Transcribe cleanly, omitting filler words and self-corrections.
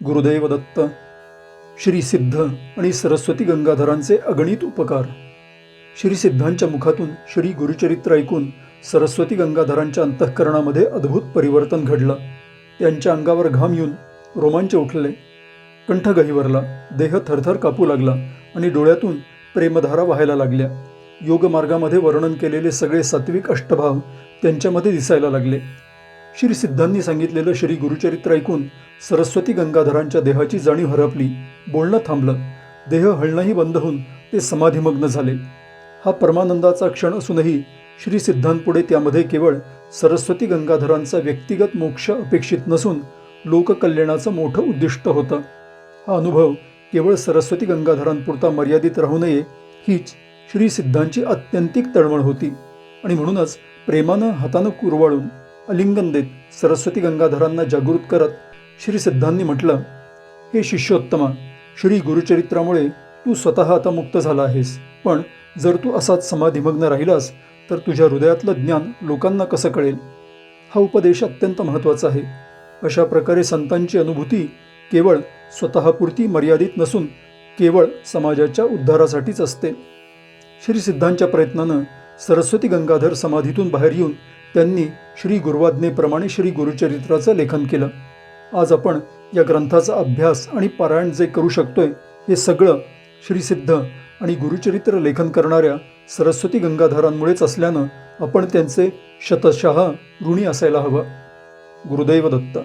गुरुदैव दत्त. श्री सिद्ध आणि सरस्वती गंगाधरांचे अगणित उपकार. श्री सिद्धांच्या मुखातून श्री गुरुचरित्र ऐकून सरस्वती गंगाधरांच्या अंतःकरणामध्ये अद्भुत परिवर्तन घडलं. त्यांच्या अंगावर घाम येऊन रोमांच उठले, कंठ गहिवरला, देह थरथर कापू लागला आणि डोळ्यातून प्रेमधारा व्हायला लागल्या. योगमार्गामध्ये वर्णन केलेले सगळे सात्विक अष्टभाव त्यांच्यामध्ये दिसायला लागले. श्री सिद्धांनी सांगितलेलं श्री गुरुचरित्र ऐकून सरस्वती गंगाधरांच्या देहाची जाणीव हरपली. बोलणं थांबलं. देह हलणंही बंद होऊन ते समाधिमग्न झाले. हा परमानंदाचा क्षण असूनही श्री सिद्धांपुढे त्यामध्ये केवळ सरस्वती गंगाधरांचा व्यक्तिगत मोक्ष अपेक्षित नसून लोककल्याणाचं मोठं उद्दिष्ट होतं. हा अनुभव केवळ सरस्वती गंगाधरांपुरता मर्यादित राहू नये हीच श्री सिद्धांची आत्यंतिक तळमळ होती. आणि म्हणूनच प्रेमानं हातानं कुरवाळून आलिंगन देत सरस्वती गंगाधरांना जागृत करत श्री सिद्धांनी म्हटलं, हे शिष्योत्तमा, श्री गुरुचरित्रामुळे तू स्वतः आता मुक्त झाला आहेस. पण जर तू असाच समाधिमग्न राहिलास तर तुझ्या हृदयातलं ज्ञान लोकांना कसं कळेल? हा उपदेश अत्यंत महत्त्वाचा आहे. अशा प्रकारे संतांची अनुभूती केवळ स्वतःपुरती मर्यादित नसून केवळ समाजाच्या उद्धारासाठीच असते. श्री सिद्धांच्या प्रयत्नानं सरस्वती गंगाधर समाधीतून बाहेर येऊन त्यांनी श्री गुरुवाज्ञेप्रमाणे श्री गुरुचरित्राचं लेखन केलं. आज आपण या ग्रंथाचा अभ्यास आणि पारायण जे करू शकतोय हे सगळं श्री सिद्ध आणि गुरुचरित्र लेखन करणाऱ्या सरस्वती गंगाधरांमुळेच असल्यानं आपण त्यांचे शतशः ऋणी असायला हवं. गुरुदैव दत्त.